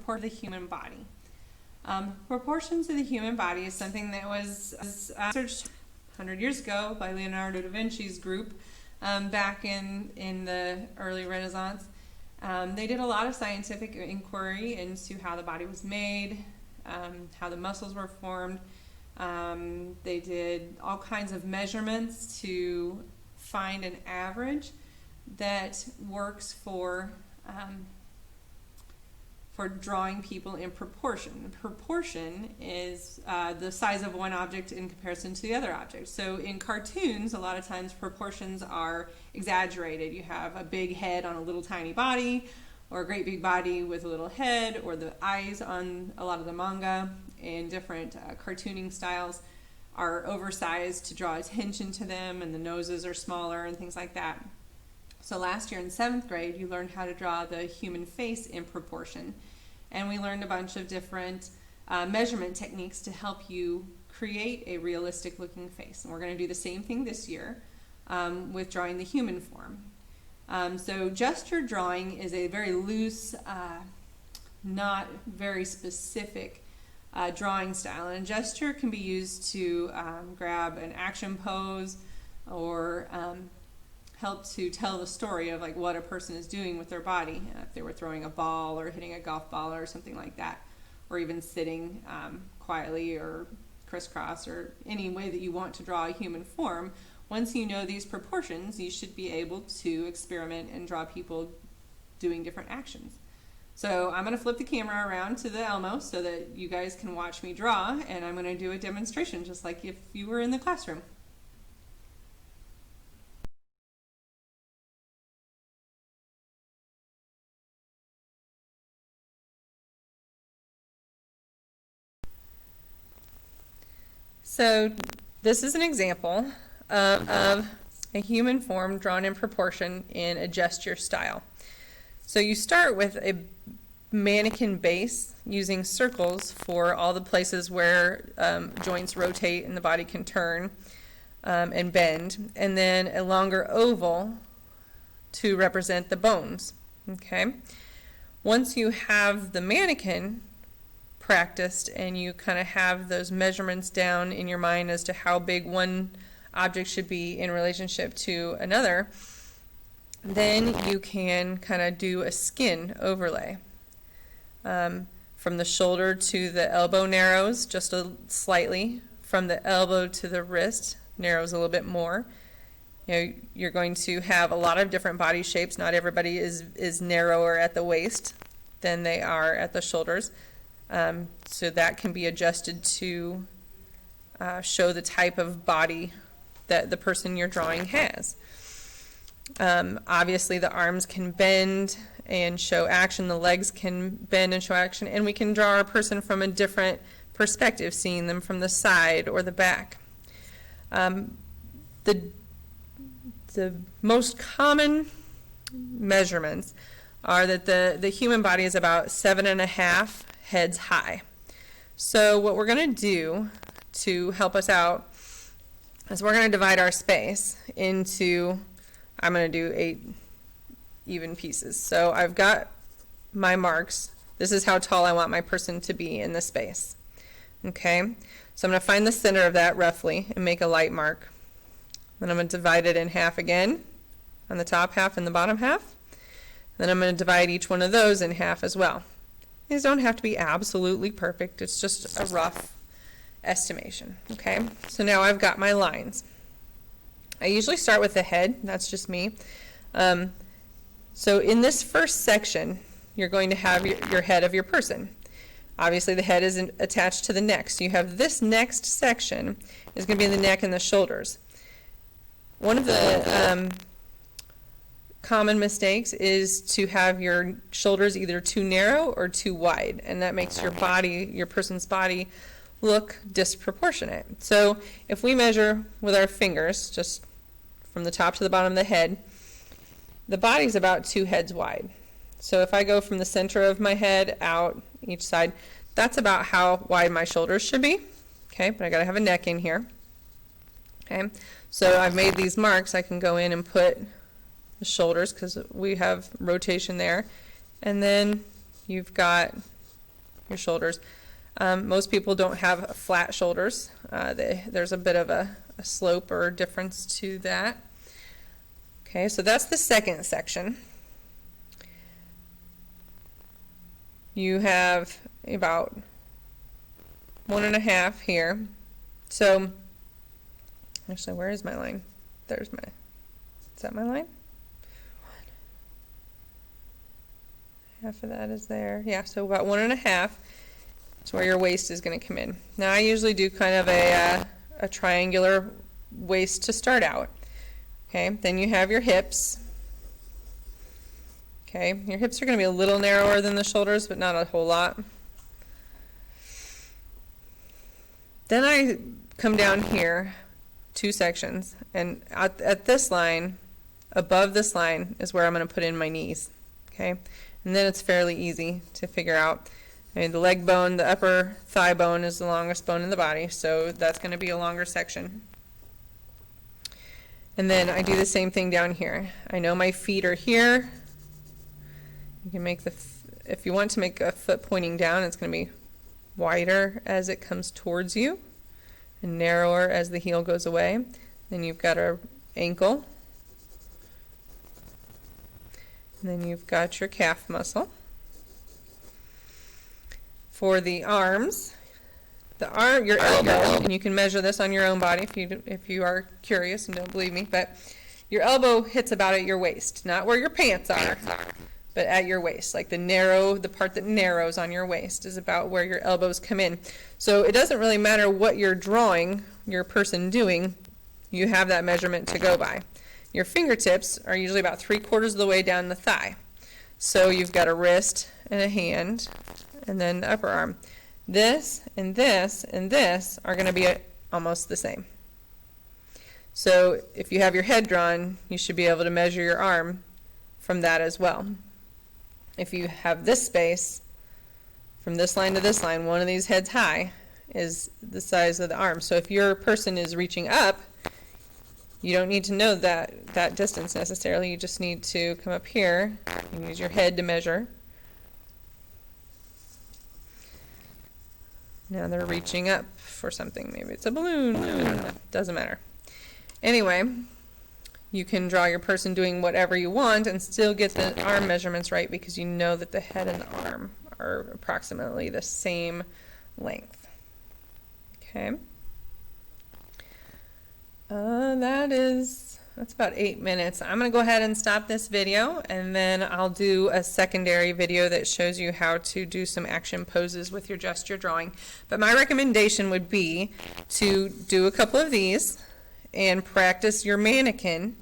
proportion of the human body. Proportions of the human body is something that was researched 100 years ago by Leonardo da Vinci's group back in the early Renaissance. They did a lot of scientific inquiry into how the body was made, how the muscles were formed. They did all kinds of measurements to find an average that works for drawing people in proportion. Proportion is the size of one object in comparison to the other object. So in cartoons, a lot of times proportions are exaggerated. You have a big head on a little tiny body, or a great big body with a little head, or the eyes on a lot of the manga and different cartooning styles are oversized to draw attention to them, and the noses are smaller and things like that. So last year in 7th grade, you learned how to draw the human face in proportion. And we learned a bunch of different measurement techniques to help you create a realistic looking face. And we're going to do the same thing this year with drawing the human form. So gesture drawing is a very loose, not very specific drawing style. And a gesture can be used to grab an action pose or help to tell the story of like what a person is doing with their body, if they were throwing a ball or hitting a golf ball or something like that, or even sitting quietly or crisscross, or any way that you want to draw a human form. Once you know these proportions, you should be able to experiment and draw people doing different actions. So I'm going to flip the camera around to the Elmo so that you guys can watch me draw, and I'm going to do a demonstration just like if you were in the classroom. So this is an example of a human form drawn in proportion in a gesture style. So you start with a mannequin base using circles for all the places where joints rotate and the body can turn and bend, and then a longer oval to represent the bones. Okay. Once you have the mannequin practiced and you kind of have those measurements down in your mind as to how big one object should be in relationship to another, then you can kind of do a skin overlay. From the shoulder to the elbow narrows just slightly. From the elbow to the wrist narrows a little bit more. You know, you're going to have a lot of different body shapes. Not everybody is narrower at the waist than they are at the shoulders. So that can be adjusted to show the type of body that the person you're drawing has. Obviously the arms can bend and show action, the legs can bend and show action, and we can draw a person from a different perspective, seeing them from the side or the back. The most common measurements are that the human body is about 7.5 heads high. So what we're going to do to help us out is we're going to divide our space into, I'm going to do 8 even pieces. So I've got my marks. This is how tall I want my person to be in the space. Okay, so I'm going to find the center of that roughly and make a light mark. Then I'm going to divide it in half again on the top half and the bottom half. Then I'm going to divide each one of those in half as well. These don't have to be absolutely perfect. It's just a rough estimation. Okay, so now I've got my lines. I usually start with the head. That's just me. So in this first section, you're going to have your head of your person. Obviously, the head isn't attached to the neck. So you have this next section is going to be in the neck and the shoulders. One of the common mistakes is to have your shoulders either too narrow or too wide, and that makes your body, your person's body, look disproportionate. So if we measure with our fingers, just from the top to the bottom of the head, the body's about 2 heads wide. So if I go from the center of my head out each side, that's about how wide my shoulders should be. Okay, but I gotta have a neck in here. Okay, so I've made these marks. I can go in and put the shoulders because we have rotation there, and then you've got your shoulders. Most people don't have flat shoulders. There's a bit of a slope or difference to that. Okay, so that's the second section. You have about 1.5 here. So, actually, where is my line? Is that my line? Half of that is there. Yeah, so about 1.5 is where your waist is going to come in. Now, I usually do kind of a triangular waist to start out. Okay, then you have your hips. Okay, your hips are going to be a little narrower than the shoulders, but not a whole lot. Then I come down here 2 sections, and at this line, above this line, is where I'm going to put in my knees. Okay, and then it's fairly easy to figure out. I mean, the leg bone, the upper thigh bone is the longest bone in the body, so that's going to be a longer section. And then I do the same thing down here. I know my feet are here. You can make if you want to make a foot pointing down, it's going to be wider as it comes towards you and narrower as the heel goes away. Then you've got our ankle. And then you've got your calf muscle. For the arms, your elbow, and you can measure this on your own body if you are curious and don't believe me, but your elbow hits about at your waist, not where your pants are, but at your waist. Like the part that narrows on your waist is about where your elbows come in. So it doesn't really matter what you're drawing your person doing, you have that measurement to go by. Your fingertips are usually about 3/4 of the way down the thigh. So you've got a wrist and a hand, and then the upper arm. This and this and this are going to be almost the same. So if you have your head drawn, you should be able to measure your arm from that as well. If you have this space, from this line to this line, one of these heads high is the size of the arm. So if your person is reaching up, you don't need to know that distance necessarily. You just need to come up here and use your head to measure. Now they're reaching up for something. Maybe it's a balloon. Doesn't matter. Anyway, you can draw your person doing whatever you want and still get the arm measurements right because you know that the head and the arm are approximately the same length. Okay. That's about 8 minutes. I'm going to go ahead and stop this video, and then I'll do a secondary video that shows you how to do some action poses with your gesture drawing. But my recommendation would be to do a couple of these and practice your mannequin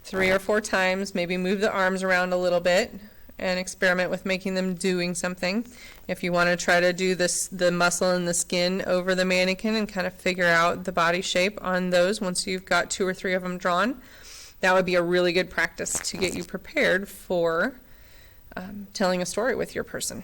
3 or 4 times, maybe move the arms around a little bit and experiment with making them doing something. If you want to try to do the muscle and the skin over the mannequin and kind of figure out the body shape on those once you've got 2 or 3 of them drawn, that would be a really good practice to get you prepared for telling a story with your person.